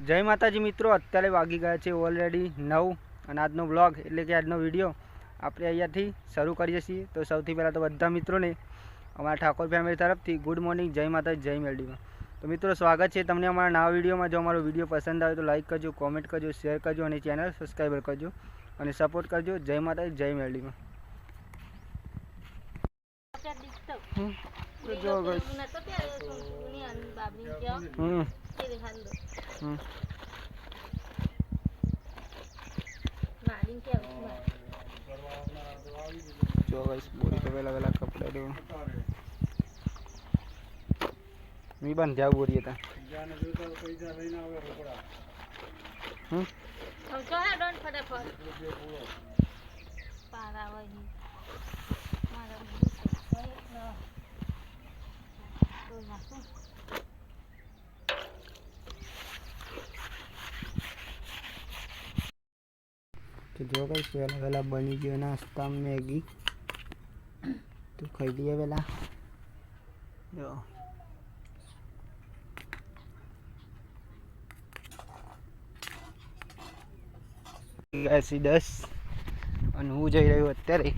જય માતાજી મિત્રો, અત્યારે વાગી ગયા છે ઓલરેડી 9 અને આજનો વ્લોગ એટલે કે આજનો વિડીયો આપણે અહીંયાથી શરૂ કરીએ છીએ। તો સૌથી પહેલાં તો બધા મિત્રોને અમારા ઠાકોર ફેમિલી તરફથી ગુડ મોર્નિંગ, જય માતાજી, જય મેલડીમાં। તો મિત્રો સ્વાગત છે તમને અમારા નવા વિડીયોમાં। જો અમારો વિડીયો પસંદ આવે તો લાઈક કરજો, કોમેન્ટ કરજો, શેર કરજો અને ચેનલ સબસ્ક્રાઈબર કરજો અને સપોર્ટ કરજો। જય માતાજી, જય મેલડીમાં। જો गाइस बोरी तो वेला वेला कपड़ा दो मी बन जाओ बोरी था हम तो है डोंट फटाफट पारा वही मारा तो नासो तो जो गाइस वेला वेला बनी गयो नाश्ता मैगी तो खाई लिए वेला जो ऐसी 10 અને હું જઈ રહ્યો અત્યારે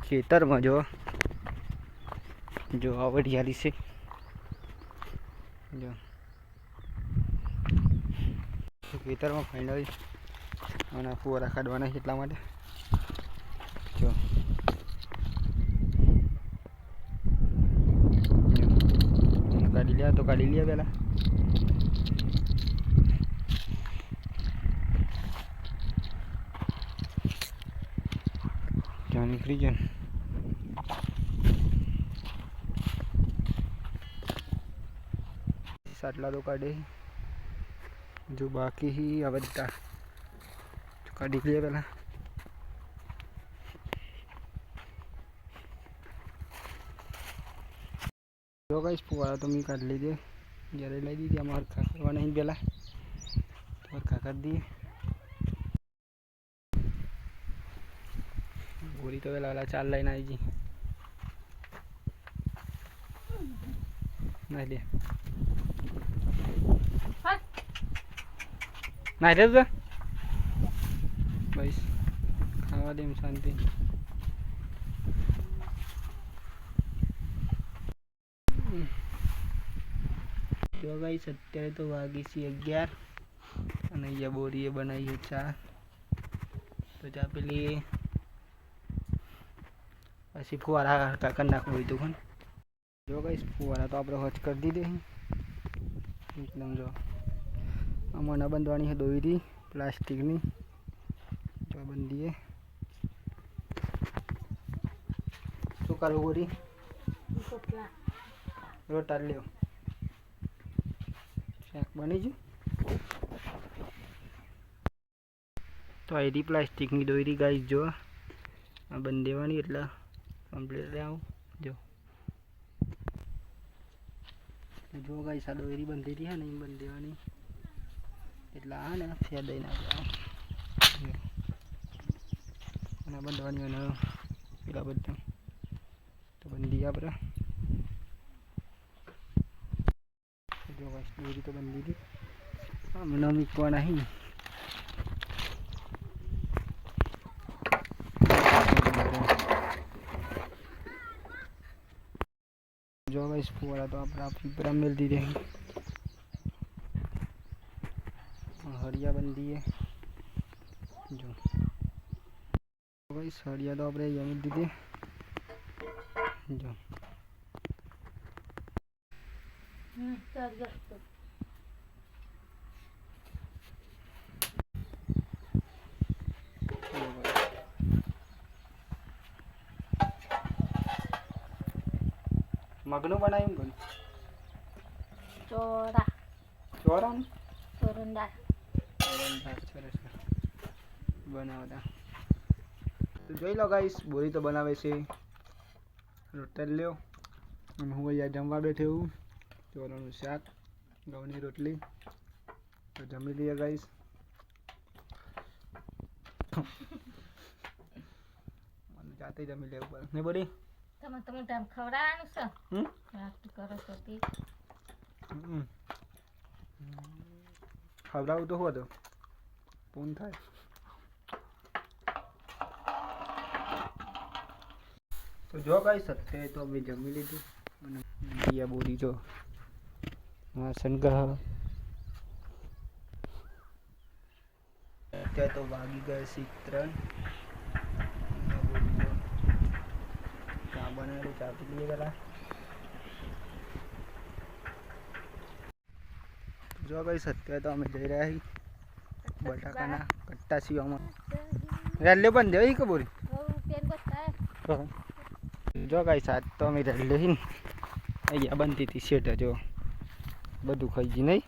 ખેતરમાં। જો આવડિયાળી છે, જો ખેતરમાં ફાઇનલી અને ફુવારા કાઢવાના છે એટલા માટે જો કાઢી લ્યા તો કાઢી લ્યા પહેલાં ત્યાં નીકળી જાય સાટલા તો કાઢે जो बाकी ही आ બધા કાઢી લે પહેલાં। જો ગાઈસ ફુવારા તો મેં કાઢી લીધે, જ્યારે લઈ દીધી આમાં હરખા કરવા નહીં પહેલાં તો હરખા કરી દઈએ। બોરી તો પહેલાં પહેલાં 4 લઈને આવી ગઈ ના લે नहीं रे बस खावा दे शांति। जो गाइस અત્યારે તો વાગી છે 11 અને અહીંયા બોરીએ બનાવી ચા તો ચા પેલી પછી ફુવારા કરી નાખવું હોય તો પણ જો ગાઈસ ફુવારા તો આપણે હોચ કરી દીધે એકદમ। જો आमना बंधवानी है दोरी प्लास्टिक नी जो बंधी है शू करो बोरी रोटा लियो शाक बनी जू तो आई प्लास्टिक नी दोरी गाइस जो आ बंध देवानी एटले कम्प्लीट आव जो जो गाइस आ दोरी बंधी थी है नहीं बंध देवानी એટલા ને ફેદાઈ નાખ્યા બંધવાની અને પેલા બધા તો બંધી આપણે જો દોરી તો બંધી હતી મને મૂકવા નહીં જો ગાઈસ ફુવારા તો આપણે પીપરા મેલ દીધે हड़िया बंदी है जो भाई हड़िया तो अपने यमी दीदी जो मगनू बनाई चोरा चोरा चोरंदा बनावता तो જોઈ લો ગાઈસ બોરી તો બનાવે છે રોટલી લ્યો અને હું અહીંયા જમવા બેઠો હું ચોરાનું શાક ઘઉંની રોટલી તો જમી લઈએ ગાઈસ। મને જાતે જમી લેવું પડે ને બોરી તમે ટાઈમ ખવડાવવાનું છે વાત કરો છો કે ખવડાવું તો હોતો ફોન થાય તો જો ગાઈસ અત્યારે તો અમે જમી લીધું અને દિયા બોરી જો વાસણ ગહ અત્યારે તો વાગી ગયા છે 3 ચા બનાવેલી ચા પી લઈએ પેલા જો ગાઈસ અત્યારે તો અમે જઈ રહ્યા છીએ બટાકાના કટ્ટા સીવામાં રેલ્લે બંધ દેવી કે બોરી જો ગાઈસ આજ તો અમે રેલ્લે હી અહીંયા બનતી હતી શેઠ જો બધું ખાઈ ગઈ નહીં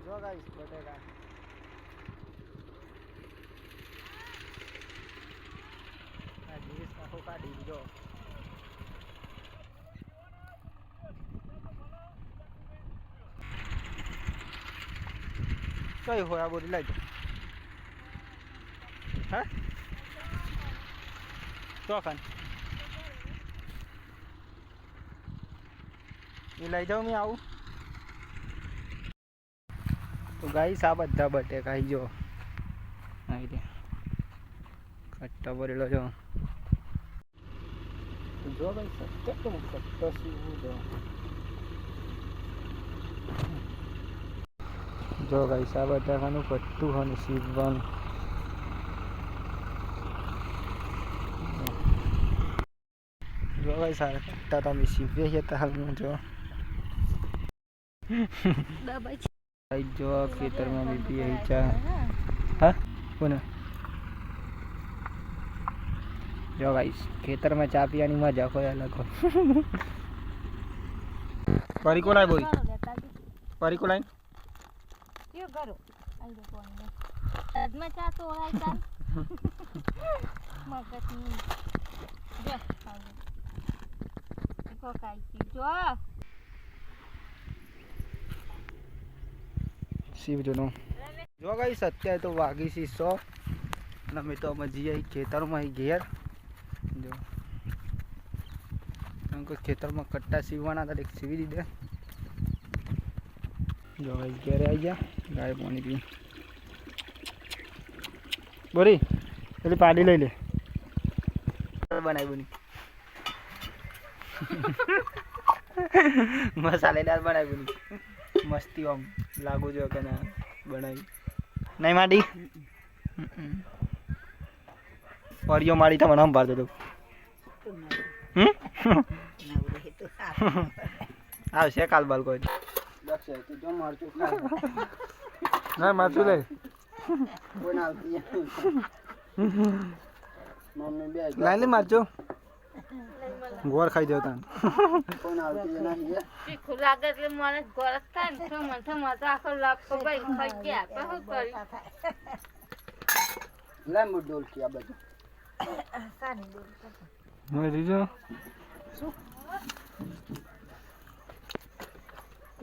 જો ગાઈસ બટેકા આ જીસ કાકો કાઢી જો કઈ હોય આ બોરી લઈ હા ચોખાન એ લઈ જાઉં મેં આવું તો ગાઈસ આ બધા બટેકા આવી જો આવી દે કટ્ટો ભરેલો જો જો ભાઈ સત્ય તો કટ્ટો સીવું જો ગાઈસ આ બટાકાનું કટ્ટું અને સીવવાનું જો ગાઈસ આ કટ્ટા તમે સીવીએ છે તો હાલમાં જો જો ખેતરમાં બીબી આવી ચા હા કોને જો ગાઈસ ખેતરમાં ચા પીવાની મજા કોઈ અલગ હોય પરીકો લાય બોરી પરીકો લાય કયો કરો આઈ કોણ આજમાં ચા તો ઓળાય ચાલ મગજની જો કો કાઈ જો શિવ જોનો જો ગાઈસ અત્યારે તો વાગી છે 100 અને અમે તો મજી આવી ખેતરમાં ઘેર જો અંકો ખેતરમાં કટ્ટા સીવવાના હતા એક સીવી દીધે જો ગાઈસ ઘેરે આવી ગયા ગાય પાણી પી બોરી પેલી પાડી લઈ લે બનાવી બની મસાલેદાર બનાવી બની મસ્તી આમ લાગુ જો કે ના બનાવી નહીં માડી ઓરિયો માડી તો મને સંભાળ દો આવશે કાલ બાલ કોઈ ના મારતું લે લાઈ લે મારજો ગોળ ખાઈ જાવ તાન કોણ આવતી નથી તીખું લાગે એટલે મને ગોળ થાય ને તો મને તો આખો લાપકો ભાઈ ખાઈ ગયા પણ કરી લાઈ મુ ડોલ કે આ બધું સાની ડોલ મરી જો શું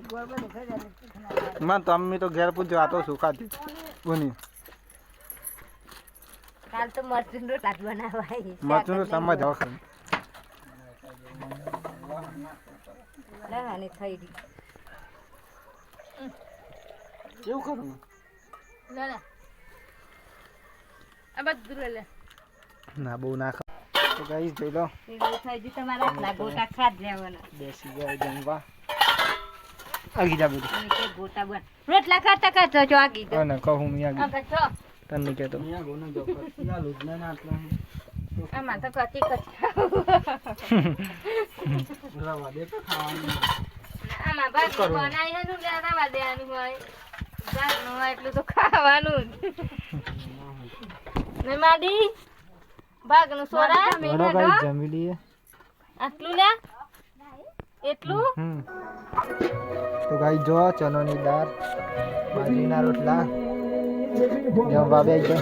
ગોળ બને ઘરે માં તો અમ્મી તો ઘેર પૂછજો આ તો સુખાતી બની કાલ તો મરચું રોટલા બનાવાય મરચું નો સમજ આવશે લાવાની થઈ ગઈ કેવું કરું લે લે આ બધું લે ના બહુ ના ખા તો ગાઈસ જોઈ લો એ થઈ ગઈ તમારા આટલા ગોટા ખાદ લેવાના બેસી ગયા જમવા આગી જા બધું કે ગોટા બન રોટલા ખાતા ખાતા જો આગી જા અને કહું મી આગી આગા છો તને કે તો મિયા ગોનો જો યા લુદના ના આટલા આમાં તો કચી રવા દે તો ખાવાનું આમાં ભાત બનાવી હનું લે રવા દેવાનું હોય જાતનું હોય એટલું તો ખાવાનું ને માડી ભાગનું સોરા મેનો જમી લીએ આટલું લે એટલું તો ગાઈ જો ચનોની દાળ, બાજરીના રોટલા, જમવા બે છે.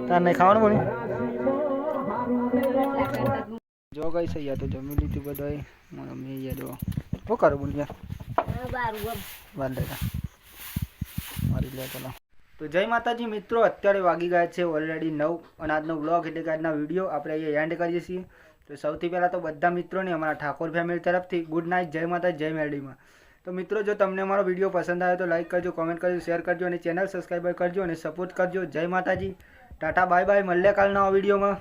તાર નહીં ખાવાનું બોલી? જો ગઈ છે યાર, તો જમી લીધું બધાય. મમ્મી યાર જો શું કરું બોલ યાર, બાર લેતા મારી લે ચલો. તો જય માતાજી મિત્રો, અત્યારે વાગી ગયા છે ઓલરેડી 9 અને આજનો વ્લોગ એટલે કે આજના વિડીયો આપણે અહીંયા એન્ડ કરીએ છીએ. તો સૌથી પહેલાં તો બધા મિત્રોને અમારા ઠાકોર ફેમિલી તરફથી ગુડ નાઇટ, જય માતા, જય મેરડીમાં. તો મિત્રો જો તમને અમારો વિડીયો પસંદ આવ્યો તો લાઈક કરજો, કોમેન્ટ કરજો, શેર કરજો અને ચેનલ સબસ્ક્રાઈબર કરજો અને સપોર્ટ કરજો. જય માતાજી, ટાટા બાય બાય, મળીએ કાલના વિડીયોમાં.